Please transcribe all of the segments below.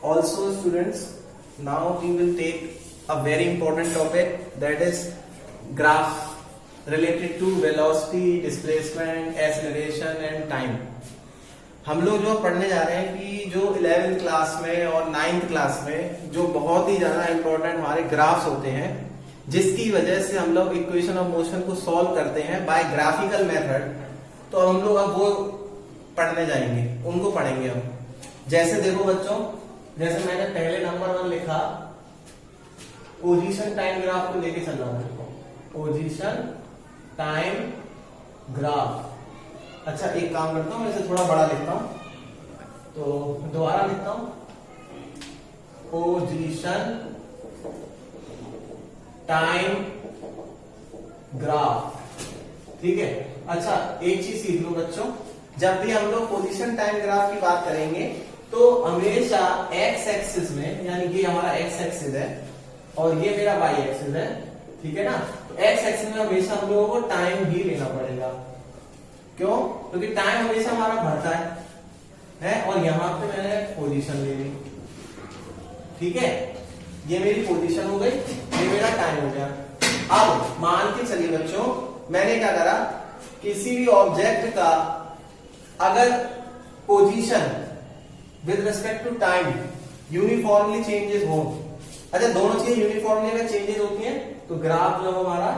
Also students, now we will take a very important topic, that is graph related to velocity, displacement, acceleration and time. हम लोग जो पढ़ने जा रहे हैं कि जो 11th क्लास में और 9th क्लास में जो बहुत ही ज्यादा इंपॉर्टेंट हमारे ग्राफ्स होते हैं, जिसकी वजह से हम लोग इक्वेशन ऑफ मोशन को सॉल्व करते हैं बाय ग्राफिकल मेथड, तो हम लोग अब वो पढ़ने जाएंगे, उनको पढ़ेंगे हम। जैसे देखो बच्चों, जैसे मैंने पहले नंबर 1 लिखा, पोजीशन टाइम ग्राफ को लेके चल रहा हूं, पोजीशन टाइम ग्राफ। अच्छा एक काम करता हूं, मैं इसे थोड़ा बड़ा लिखता हूं, तो दोबारा लिखता हूं, पोजीशन टाइम ग्राफ। ठीक है। अच्छा एक चीज सीख लो बच्चों, जब भी हम लोग पोजीशन टाइम ग्राफ की बात करेंगे तो हमेशा एक्स एक्सिस में, यानी ये हमारा एक्स एक्सिस है और ये मेरा वाई एक्सिस है, ठीक है ना। एक्स एक्सिस में हमेशा हम लोगों को टाइम ही लेना पड़ेगा। क्यों? क्योंकि टाइम हमेशा हमारा बढ़ता है और यहां पे मैंने पोजीशन ले ली, ठीक है। ये मेरी पोजीशन हो गई, ये मेरा टाइम हो गया। अब मान के चलिए बच्चों, मैंने क्या करा, किसी भी ऑब्जेक्ट का अगर position with respect to time uniformly changes हो, अच्छा दोनों चीजें यूनिफॉर्मली अगर चेंजेस होती हैं तो ग्राफ जो हमारा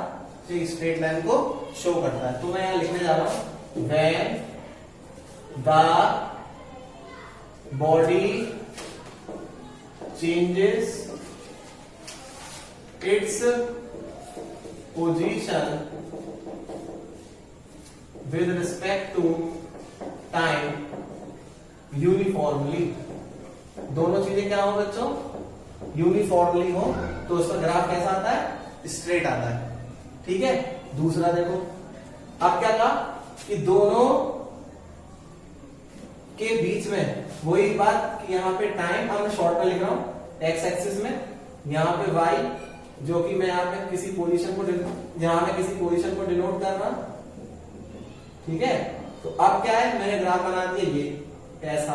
स्ट्रेट लाइन को शो करता है। तो मैं यहां लिखने जा रहा हूं, when the body changes its position with respect to time uniformly, दोनों चीजें क्या हो बच्चों, यूनिफॉर्मली हो, तो उसका ग्राफ कैसा आता है, स्ट्रेट आता है, ठीक है। दूसरा देखो, अब क्या कहा कि दोनों के बीच में वही बात कि यहाँ पे टाइम, अब मैं शॉर्ट में लिख रहा हूं एक्स एक्सिस में, यहाँ पे वाई जो कि मैं यहाँ पे किसी पोजीशन को, यहाँ पे किसी पोजीशन को डिनोट कर रहा, ठीक है। तो अब क्या है, मैंने ग्राफ बना दिया ये ऐसा,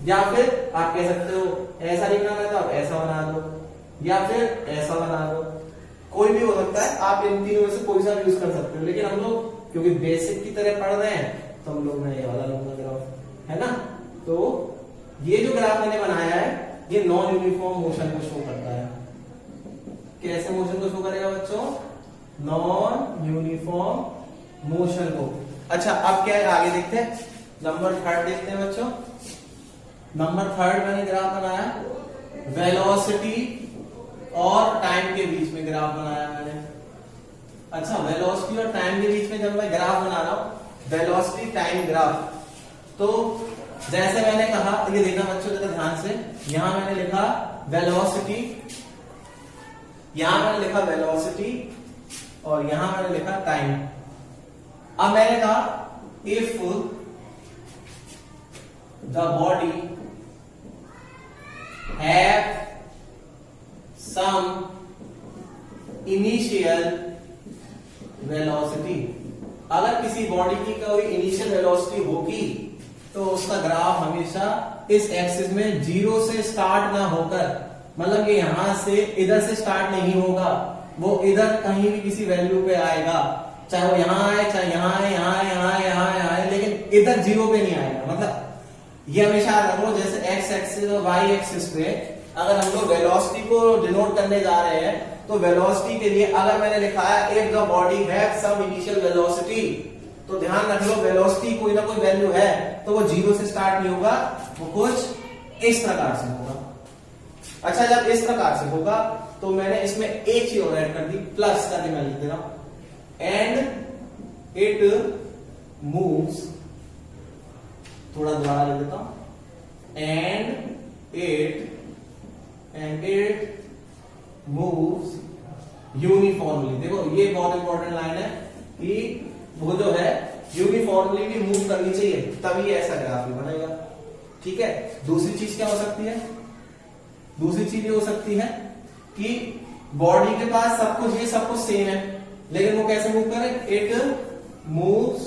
या फिर आप कह सकते हो ऐसा नहीं बनाना तो आप ऐसा बना दो, या फिर ऐसा बना दो, कोई भी हो सकता है, आप इन तीनों में से कोई सा यूज कर सकते हो। लेकिन हम लोग क्योंकि बेसिक की तरह पढ़ रहे हैं तो हम लोग मैं ये वाला लूंगा ग्राफ, है ना। तो ये जो ग्राफ मैंने बनाया है ये नॉन यूनिफॉर्म मोशन को शो करता है। कैसे मोशन को शो करेगा बच्चों, नॉन यूनिफॉर्म मोशन को। अच्छा अब क्या है, आगे देखते हैं, नंबर 3 देखते हैं बच्चों। नंबर 3 मैंने ग्राफ बनाया, वेलोसिटी और टाइम के बीच में ग्राफ बनाया मैंने। अच्छा वेलोसिटी और टाइम के बीच में जब मैं ग्राफ बना रहा हूं, वेलोसिटी टाइम ग्राफ, तो जैसे मैंने कहा, ये देखना बच्चों जरा ध्यान से, यहां मैंने लिखा वेलोसिटी, यहां मैंने लिखा वेलोसिटी और यहां मैंने लिखा टाइम। अब मैंने कहा if the body have some initial velocity, अगर किसी बॉडी की कोई इनिशियल वेलोसिटी होगी तो उसका ग्राफ हमेशा इस एक्सिस में 0 से स्टार्ट ना होकर, मतलब कि यहां से इधर से स्टार्ट नहीं होगा, वो इधर कहीं भी किसी वैल्यू पे आएगा, चाहे वो यहां आए, चाहे यहां आए, यहां आए, यहां आए, यहां आए, यहां आए, लेकिन इधर 0 पे नहीं आएगा। मतलब ये हमेशा रखो, जैसे एक्स एक्सिस और वाई एक्सिस पे अगर हम लोग वेलोसिटी को डिनोट करने जा रहे हैं, तो वेलोसिटी के लिए अगर मैंने लिखा है if the body have some initial velocity, तो ध्यान रख लो वेलोसिटी कोई ना कोई वैल्यू है, तो वो 0 से स्टार्ट नहीं होगा, वो कुछ इस प्रकार से होगा। अच्छा जब इस प्रकार से होगा तो मैंने इसमें एक चीज और ऐड कर दी, प्लस करके मैं लिख दे रहा हूं, एंड इट मूव्स, थोड़ा दोबारा लिख देता हूं, एंड इट मूव्स यूनिफॉर्मली। देखो ये बहुत इंपॉर्टेंट लाइन है कि वो जो है यूनिफॉर्मली भी मूव करनी चाहिए, तभी ऐसा ग्राफ भी बनेगा, ठीक है। दूसरी चीज क्या हो सकती है, दूसरी चीज ये हो सकती है कि बॉडी के पास सब कुछ, ये सब कुछ सेम है, लेकिन वो कैसे मूव करे, इट मूव्स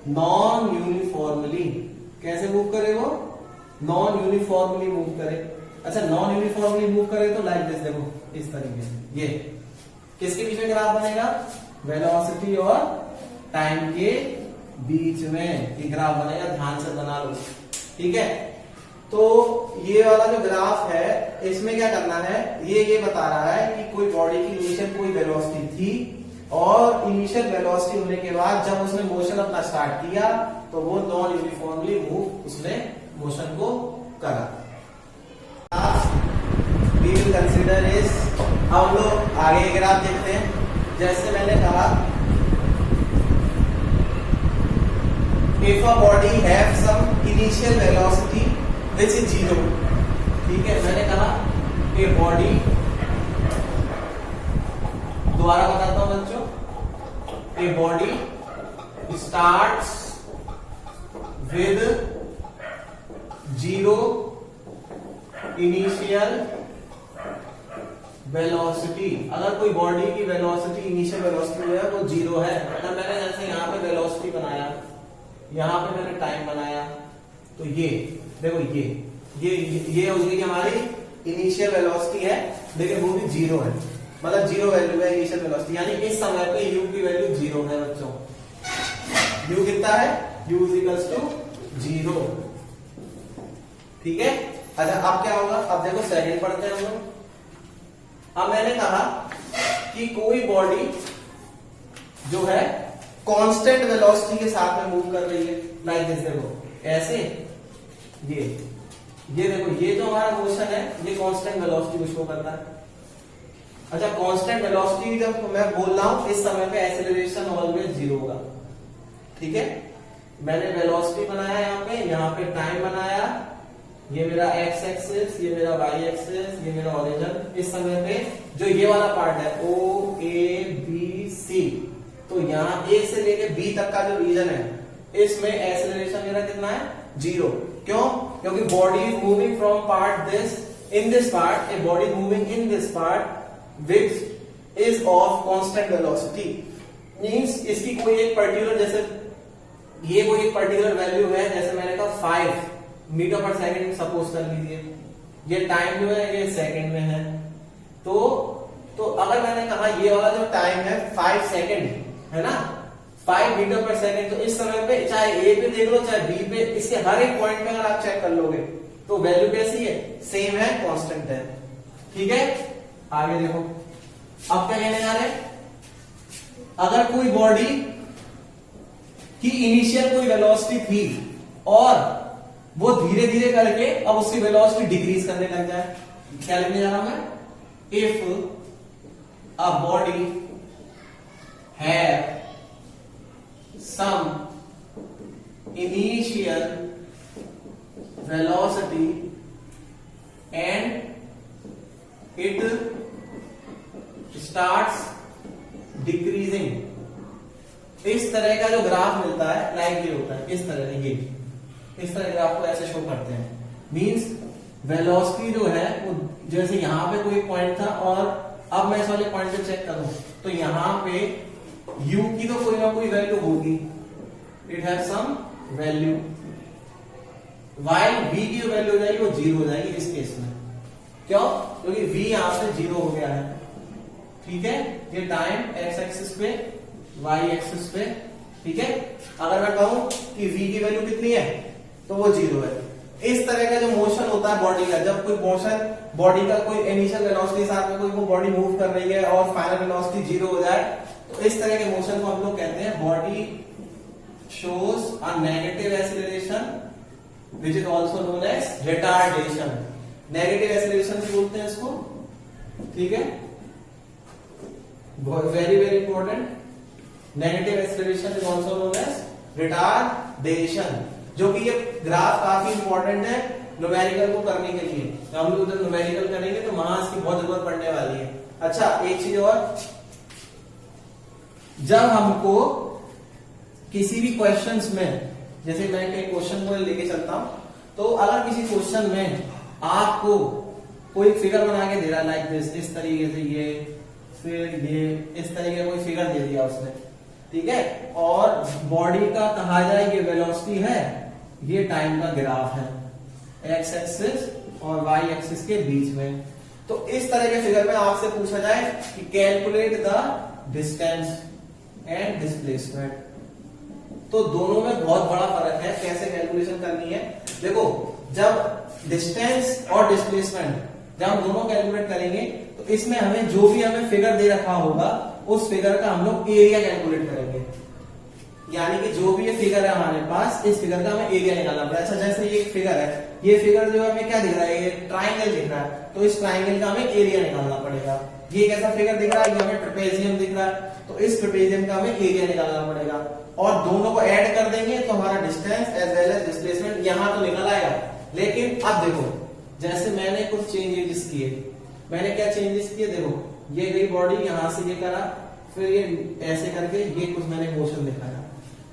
नॉन यूनिफॉर्मली। कैसे मूव करे वो, नॉन यूनिफॉर्मली मूव करे। अच्छा नॉन यूनिफॉर्मली मूव करे तो लाइक दिस, देखो इस तरीके से ये किसके बीच में ग्राफ बनेगा, वेलोसिटी और टाइम के बीच में ये ग्राफ बनेगा, ध्यान से बना लो, ठीक है। तो ये वाला जो ग्राफ है इसमें क्या करना है, ये बता रहा है कि कोई बॉडी की इनिशियल कोई वेलोसिटी थी और इनिशियल वेलोसिटी होने के बाद जब उसने मोशन अपना स्टार्ट किया तो वो नॉन यूनिफॉर्मली मूव उसने मोशन को करा। वी विल कंसीडर इज, हम लोग आगे ग्राफ देखते हैं। जैसे मैंने कहा if a body have some initial velocity which is 0, ठीक है, मैंने कहा a body, दोबारा बताता हूं बच्चों, a body starts with 0 initial velocity. अगर कोई बॉडी की वेलोसिटी इनिशियल वेलोसिटी है वो 0 है, मतलब मैंने जैसे यहाँ पे वेलोसिटी बनाया, यहाँ पे मैंने टाइम बनाया, तो ये देखो ये हो गई हमारी इनिशियल वेलोसिटी है, लेकिन वो भी 0 है, मतलब 0 वैल्यू है इनिशियल वेलोसिटी, यानी इस समय पे u की वैल्यू 0 है बच्चों। u कितना है, u इक्वल्स टू 0, ठीक है। अच्छा अब क्या होगा, अब देखो सेकंड पढ़ते हैं हम लोग। अब मैंने कहा कि कोई बॉडी जो है कांस्टेंट वेलोसिटी के साथ में मूव कर रही है, लाइक दिस, देखो ऐसे, ये देखो ये जो हमारा मोशन है ये कांस्टेंट वेलोसिटी को शो करता है। अच्छा कांस्टेंट वेलोसिटी जब मैं बोल रहा हूं इस समय पे एक्सेलरेशन ऑलवेज 0 होगा, ठीक है। मैंने वेलोसिटी बनाया, यहाँ पे टाइम बनाया, ये मेरा x एक्सिस, ये मेरा y एक्सिस, ये मेरा ओरिजिन। इस समय पे जो ये वाला पार्ट है O A B C, तो यहाँ A से लेके B तक का जो रीजन है इसमें एक्सेलरेशन मेरा कितना है, 0। क्यों, क्योंकि body is moving from part this, in this part a body moving in this part which is of constant velocity, means इसकी कोई एक पर्टिकुलर, जैसे ये कोई एक पर्टिकुलर वैल्यू है, जैसे मैंने कहा 5 मीटर पर सेकंड सपोज कर लीजिए, ये टाइम जो है ये सेकंड में है, तो अगर मैंने कहा ये वाला जो टाइम है 5 सेकंड है ना, 5 मीटर पर सेकंड, तो इस समय पे चाहे ए पे देख लो चाहे बी पे, इसके हर एक पॉइंट पे अगर आप चेक कर लोगे तो वैल्यू कैसी है, सेम है, कांस्टेंट है, ठीक है। आगे देखो अब क्या कहने जा रहे हैं, अगर कोई बॉडी की इनिशियल कोई वेलोसिटी थी और वो धीरे धीरे करके अब उसकी वेलोसिटी डिक्रीज करने लग जाए, क्या लिखने जा रहा हूं मैं, if a body have some initial velocity and it starts decreasing, इस तरह का जो ग्राफ मिलता है लाइक ये होता है, इस तरह ये इस तरह ग्राफ को ऐसे शो करते हैं, मींस वेलोसिटी जो है वो जैसे यहाँ पे कोई पॉइंट था और अब मैं इस वाले पॉइंट पे चेक करूं तो यहाँ पे u की तो कोई ना कोई वैल्यू होगी, it have some value, while v की वैल्यू हो जाएगी वो 0 हो जाएगी इस केस में, क्यों, क्योंकि v यहाँ से 0 हो गया है, ठीक है। ये टाइम x एक्सिस पे, y एक्सिस पे, ठीक है। अगर मैं कहूं कि v की वैल्यू कितनी है तो वो 0 है। इस तरह का जो मोशन होता है बॉडी का, जब कोई मोशन बॉडी का कोई इनिशियल वेलोसिटी साथ में कोई वो बॉडी मूव कर रही है और फाइनल वेलोसिटी 0 हो जाए, तो इस तरह के मोशन को हम लोग कहते हैं body shows a negative acceleration which is also known as retardation, negative acceleration भी बोलते हैं इसको, ठीक है, very very important. Negative acceleration is also known as retardation, जो कि ये ग्राफ काफी इंपॉर्टेंट है न्यूमेरिकल को करने के लिए, तो हम लोग जब न्यूमेरिकल करेंगे तो वहां इसकी बहुत जरूरत पड़ने वाली है। अच्छा एक चीज और, जब हमको किसी भी क्वेश्चंस में, जैसे मैं कई क्वेश्चन को लेके चलता हूं, तो अगर किसी क्वेश्चन में आपको कोई फिगर बना के दे रहा है लाइक दिस, इस तरीके से, ये फिर ये इस तरीके का कोई फिगर दे दिया उसने, ठीक है, और बॉडी का कहा जाए ये वेलोसिटी है, ये टाइम का ग्राफ है, एक्स एक्सिस और वाई एक्सिस के बीच में। तो इस तरह के फिगर में आपसे पूछा जाए कि calculate the distance and displacement, तो दोनों में बहुत बड़ा फर्क है कैसे कैलकुलेशन करनी है। देखो जब डिस्टेंस और डिस्प्लेसमेंट जब हम दोनों कैलकुलेट करेंगे तो इसमें हमें जो भी हमें फिगर दे रखा होगा उस फिगर का हम लोग एरिया कैलकुलेट करेंगे। यानी कि जो भी ये फिगर है हमारे पास, इस फिगर का हमें एरिया निकालना पड़ेगा। ऐसा जैसे ये एक फिगर है, ये फिगर जो है हमें क्या दिख रहा है, ये ट्राइंगल दिख रहा है, तो इस ट्राइंगल का हमें एरिया निकालना पड़ेगा। ये कैसा फिगर दिख रहा है, ये हमें ट्रेपेजियम दिख रहा है, तो इस ट्रेपेजियम का हमें एरिया निकालना पड़ेगा और दोनों को ऐड कर देंगे तो हमारा distance as well as displacement यहां तो निकल आएगा। लेकिन अब देखो जैसे मैंने कुछ चेंजेस किए, मैंने क्या चेंजेस किए, देखो ये गई बॉडी, यहां से ये करा, फिर ये ऐसे करके ये कुछ मैंने मोशन दिखाया।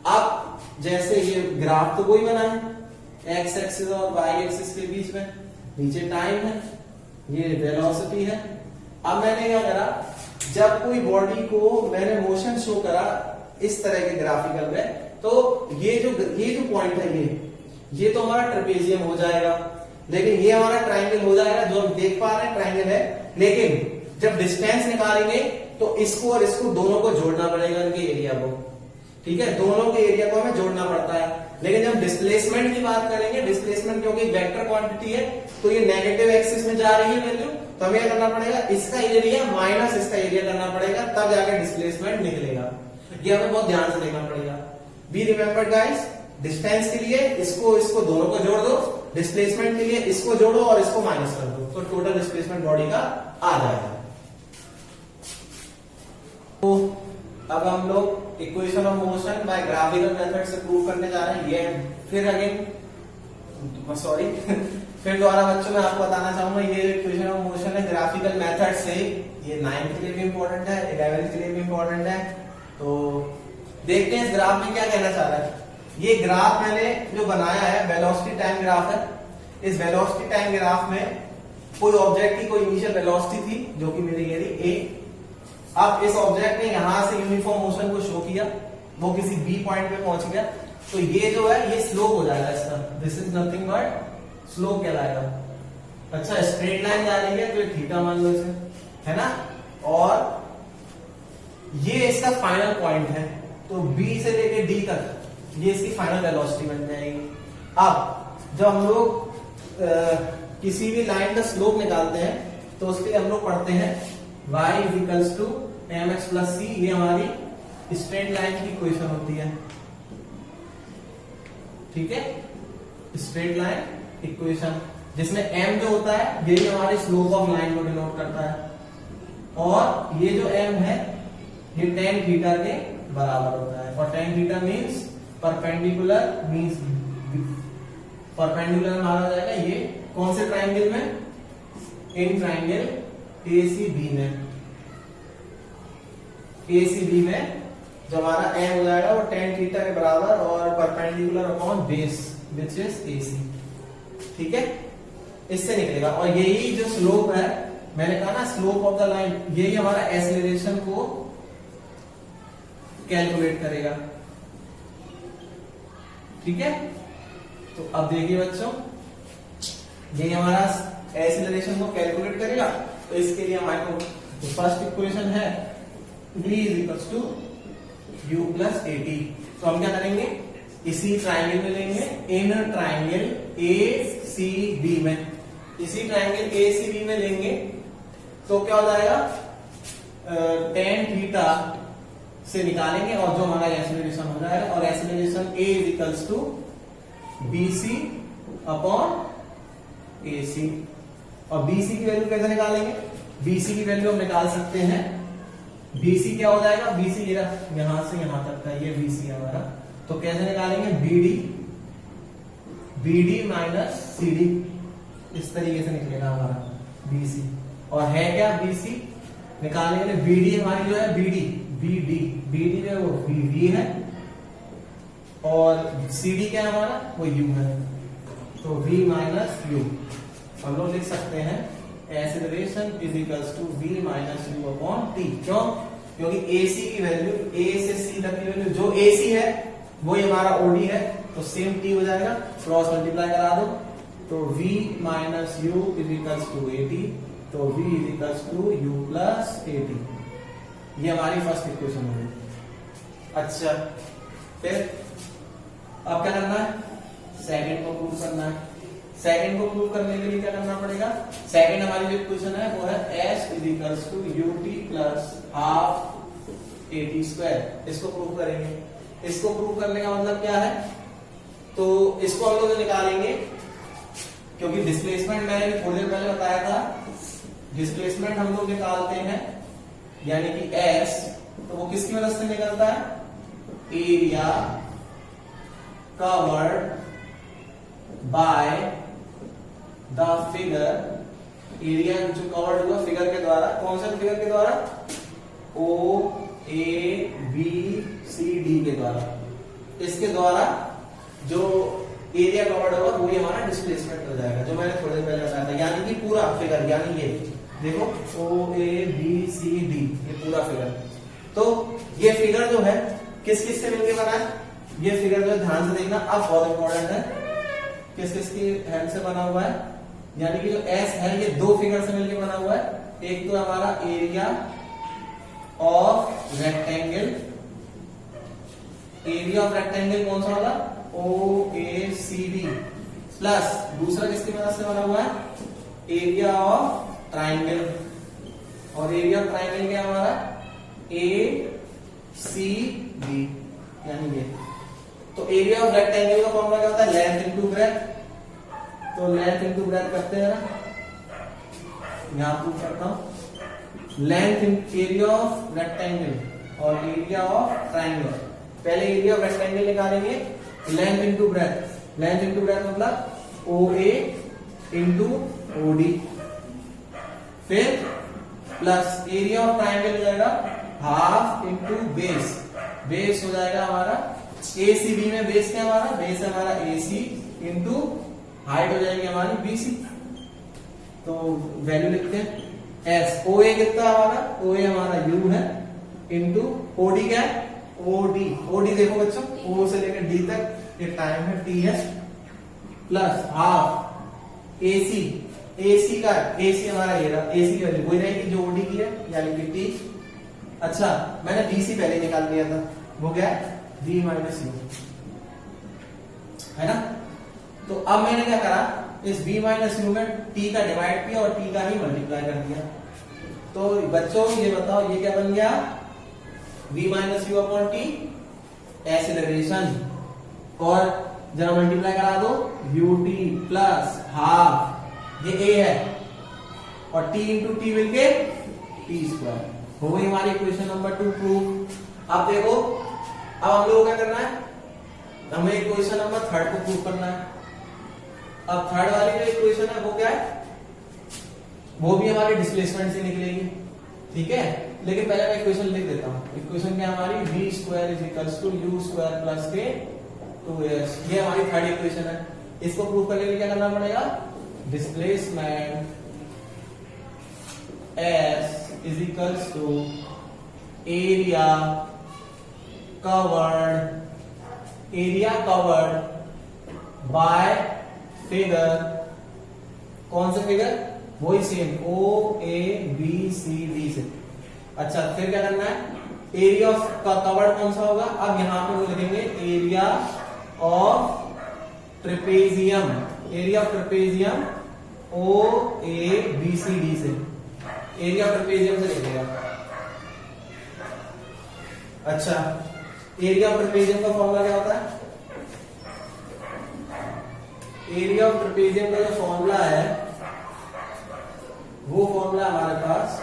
अब जैसे ये ग्राफ तो वही बना है एक्स एक्सिस और वाई एक्सिस के बीच में, नीचे टाइम है, ये वेलोसिटी है। अब मैंने क्या करा, जब कोई बॉडी को मैंने मोशन शो करा इस तरह के ग्राफिकल में, तो ये जो पॉइंट है ये तो हमारा ट्रेपेजियम हो जाएगा, लेकिन ये हमारा ट्राइंगल हो जाएगा जो हम देख पा रहे हैं ट्राइंगल है। लेकिन जब डिस्टेंस निकालेंगे तो इसको और इसको दोनों को जोड़ना पड़ेगा, इनके एरिया को, ठीक है, दोनों के एरिया को हमें जोड़ना पड़ता है। लेकिन जब डिस्प्लेसमेंट की बात करेंगे, डिस्प्लेसमेंट क्योंकि वेक्टर क्वांटिटी है तो ये नेगेटिव एक्सिस में जा रही है वैल्यू, तो हमें क्या करना पड़ेगा, इसका एरिया माइनस इसका एरिया करना पड़ेगा, तब जाके डिस्प्लेसमेंट निकलेगा। ये हमें बहुत ध्यान से देखना पड़ेगा। बी रिमेंबर्ड गाइस, डिस्टेंस के लिए इसको दोनों को जोड़ दो, डिस्प्लेसमेंट के लिए इसको जोड़ो और इसको माइनस कर दो, तो टोटल डिस्प्लेसमेंट बॉडी का आ जाएगा। तो अब हम लोग equation of motion by graphical method से प्रूव करने जा रहे हैं। ये फिर अगेन सॉरी फिर दोबारा बच्चों मैं आपको बताना चाहूंगा, ये इक्वेशन ऑफ मोशन है ग्राफिकल मेथड से, ये 9th के लिए भी इंपॉर्टेंट है, 11th के लिए भी इंपॉर्टेंट है। तो देखते हैं इस ग्राफ में क्या कहना चाह रहा है। ये ग्राफ मैंने जो बनाया है वेलोसिटी टाइम ग्राफ है। इस वेलोसिटी टाइम ग्राफ में कोई ऑब्जेक्ट की कोई इनिशियल वेलोसिटी थी जो कि मेरी ये रही a। अब इस ऑब्जेक्ट ने यहां से यूनिफॉर्म मोशन को शो किया, वो किसी बी पॉइंट पे पहुंच गया, तो ये जो है ये स्लोप हो जाएगा इसका, this is nothing but slope कहलाएगा। अच्छा स्ट्रेट लाइन जा रही है तो थीटा मान लो इसे, है ना, और ये इसका फाइनल पॉइंट है, तो बी से लेके डी तक ये इसकी फाइनल वेलोसिटी बन जाएगी। अब जब हम लोग किसी भी लाइन का स्लोप निकालते हैं तो उसके लिए हम लोग पढ़ते हैं y is equals to mx plus c, ये हमारी स्ट्रेट लाइन की इक्वेशन होती है, ठीक है, स्ट्रेट लाइन इक्वेशन, जिसमें m जो होता है यही हमारी स्लोप ऑफ लाइन को डिनोट करता है, और ये जो m है ये tan थीटा के बराबर होता है, और tan theta means perpendicular, means perpendicular माना जाएगा ये कौन से ट्राइंगल में, इन ट्राइंगल ACB में, ACB में जो हमारा m हो जाएगा वो tan थीटा के बराबर और perpendicular upon base which is AC, ठीक है, इससे निकलेगा। और यही जो स्लोप है, मैंने कहा ना स्लोप ऑफ द लाइन, यही हमारा एक्सेलरेशन को कैलकुलेट करेगा, ठीक है। तो अब देखिए बच्चों, ये हमारा एक्सेलरेशन को कैलकुलेट करेगा, तो इसके लिए हमारे को फर्स्ट इक्वेशन है v is equals to u plus at। तो हम क्या करेंगे, इसी ट्राइंगल में लेंगे, इन ट्राइंगल ACB में, इसी ट्राइंगल ACB में लेंगे तो क्या हो जाएगा, tan थीटा से निकालेंगे और जो हमारा एक्सेलरेशन हो जाएगा, और acceleration a is equals to BC upon AC। और BC की वैल्यू कैसे निकालेंगे, BC की वैल्यू हम निकाल सकते हैं, BC क्या हो जाएगा, BC यहां से यहां तक का ये BC हमारा, तो कैसे निकालेंगे, BD माइनस CD, इस तरीके से निकलेगा हमारा BC। और है क्या BC निकालने के लिए, BD हमारी जो है BD जो है वो V है, और CD क्या है हमारा, वो U है, तो V माइनस U हम लोग लिख सकते हैं acceleration is equals to V minus U upon T। क्यों, क्योंकि AC की वैल्यू, A से C तक की वैल्यू जो AC है वो हमारा OD है, तो सेम T हो जाएगा, क्रॉस मल्टीप्लाई करा दो, तो v minus U is equals to 80, तो v is equals to u plus 80। ये हमारी फर्स्ट इक्वेशन होगी। अच्छा, फिर अब क्या करना है, सेकंड को प्रूव करना है। सेकंड को प्रूव करने के लिए क्या करना पड़ेगा, सेकंड हमारी जो इक्वेशन है वो है s is equals to ut plus half 80 square. इसको प्रूव करेंगे। इसको प्रूव करने का मतलब क्या है, तो इसको हम लोग निकालेंगे, क्योंकि डिस्प्लेसमेंट मैंने थोड़ी देर पहले बताया था, डिस्प्लेसमेंट हम लोग निकालते हैं यानी कि s, तो वो किसकी मदद से निकलता है, area covered by the figure, area जो कवर्ड हुआ फिगर के द्वारा, कौन सा फिगर के द्वारा, ओ ए बी सी डी के द्वारा। इसके द्वारा जो एरिया कवर्ड होगा वही हमारा डिस्प्लेसमेंट हो जाएगा, जो मैंने थोड़ी देर पहले बताया था। यानी कि पूरा फिगर, यानी ये देखो ओ ए बी सी डी, ये पूरा फिगर। तो ये फिगर जो है किस किस से मिलकर बना है, ये फिगर जो ध्यान से देखना, अब बहुत इंपॉर्टेंट है, किस किस की हेल्प से बना हुआ है, यानी कि जो एस है ये दो फिगर से मिलकर बना हुआ है। एक तो हमारा area of rectangle, area of rectangle कौन सा होगा, ओ ए सी डी, प्लस दूसरा किसकी मदद से बना हुआ है, एरिया ऑफ ट्राइंगल, और एरिया ऑफ ट्राइंगल क्या हमारा, ए सी डी, यानी ये। तो एरिया ऑफ रेक्टेंगल का फॉर्मूला क्या होता है, लेंथ इनटू ब्रेथ। तो लेंथ इनटू ब्रेथ करते हैं ना, यहां प्रूव करता हूं, length in area of rectangle और एरिया ऑफ ट्राइंगल। पहले एरिया ऑफ रेक्टेंगल निकालेंगे, length into breadth, length into breadth मतलब ओ ए इंटू ओ डी, फिर प्लस एरिया ऑफ ट्राइंगल हो जाएगा हाफ इंटू बेस, बेस हो जाएगा हमारा ए सी बी में बेस क्या हमारा, बेस है हमारा ए सी इंटू हाइट हो जाएगी हमारी बी सी। तो वैल्यू लिखते हैं एस, ओ ए कितना हमारा, ओ ए हमारा यू है, इंटू ओ डी क्या है, ओ डी, ओ डी देखो बच्चों, ओ से लेकर डी तक ये टाइम है टी है, प्लस हाफ ए सी, ए सी का, ए सी हमारा ये रहा, ए सी की वैल्यू वही रहेगी जो ओ डी की है, यानी कि टी। अच्छा, मैंने बी सी पहले निकाल लिया था, वो क्या है, v माइनस यू, है ना। तो अब मैंने क्या करा, इस v माइनस यू में t का डिवाइड किया और t का ही मल्टीप्लाई कर दिया। तो बच्चों ये बताओ ये क्या बन गया, v minus you upon T, acceleration, और जरा मल्टीप्लाई करा दो यू टी प्लस हाफ, ये a है, और t इंटू टी मिलके टी स्क्वायर। हो गई हमारी इक्वेशन नंबर 2 प्रूव। अब देखो, अब हम लोगों को क्या करना है, हमें इक्वेशन नंबर 3 को प्रूव करना है। अब थर्ड वाली जो इक्वेशन है वो क्या है, वो भी हमारी डिस्प्लेसमेंट से निकलेगी, ठीक है। लेकिन पहले मैं इक्वेशन लिख देता हूं। इक्वेशन क्या हमारी, v square is equals to U square plus के 2s, ये हमारी थर्ड इक्वेशन है। इसको प्रूव करने के लिए क्या करना पड़ेगा, displacement s is equals to area covered by figure, कौन सा फिगर, वही same O A B C D से। अच्छा, फिर क्या करना है, एरिया ऑफ का कवर्ड कौन सा होगा, अब यहां पे वो लिखेंगे area of trapezium, area of trapezium O A B C D से, एरिया ऑफ ट्रेपेजियम से लिखेगा। अच्छा, एरिया ऑफ ट्रेपेजियम का फॉर्मूला क्या होता है, एरिया ऑफ ट्रेपेजियम का जो फॉर्मूला है वो फॉर्मूला हमारे पास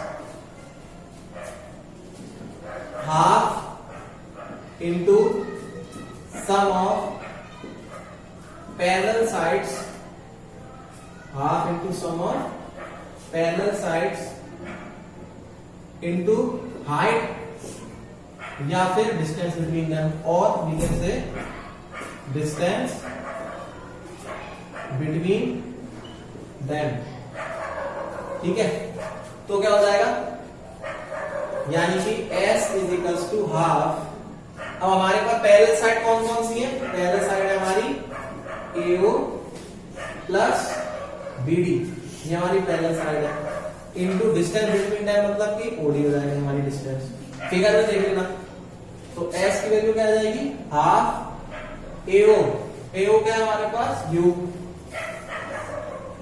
half into sum of parallel sides, half into sum of parallel sides into height या फिर डिस्टेंस बिटवीन देम, और we can say distance between them, ठीक है। तो क्या हो जाएगा, यानी कि s is equals to half. अब हमारे पास पैरेलल साइड कौन कौन सी है, पैरेलल साइड है हमारी AO प्लस BD, ये हमारी पैरेलल साइड है, इनटू डिस्टेंस बिटवीन टाइम मतलब कि OD हो जाएगी हमारी डिस्टेंस। फिगर में देख लेना। तो S की वैल्यू क्या आ जाएगी, हाफ AO, AO क्या है हमारे पास U,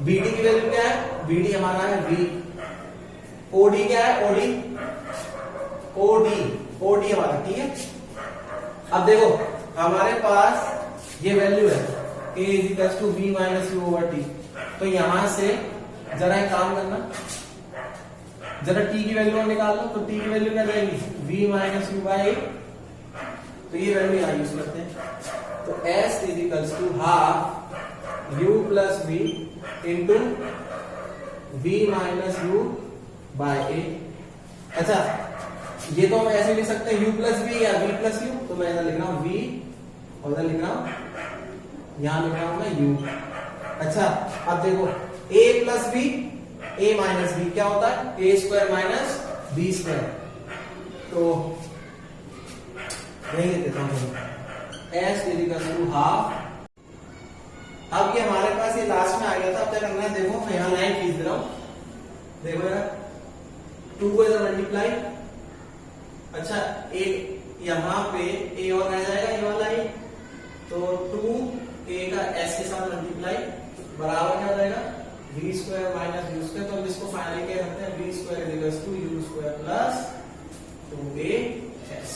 BD की वैल्यू क्या है, BD हमारा है V, OD क्या है OD हमारा, ठीक है। अब देखो हमारे पास ये वैल्यू है A equals to V minus U over T, तो यहां से जरा एक काम करना, जरा T की वैल्यू निकाल लो। तो T की वैल्यू क्या जाएगी, V माइनस U बाई, तो ये वैल्यू यहां यूज करते हैं। तो S is equals to half U plus V into V minus U by A। अच्छा, ये तो हम ऐसे लिख सकते हैं U प्लस V या V प्लस U, तो मैं इधर लिख रहा हूं V और इधर लिख रहा हूं, यहां लिख रहा हूं मैं U। अच्छा, अब देखो A plus B, A minus B क्या होता है, A square minus B square, तो यही लिख देता हूं S is equal to half. अब ये हमारे पास ये लास्ट में आ गया था, अब क्या करना है, देखो मैं यहां लाइन खींच दे रहा हूं, देखो यार 2 को इधर मल्टीप्लाई, अच्छा एक यहां पे A और रह जाएगा ये वाला ही, तो 2A का S के साथ मल्टीप्लाई बराबर क्या हो जाएगा, V square minus U square. तो हम इसको फाइनली क्या करते हैं, V square is equal to U square plus 2AS।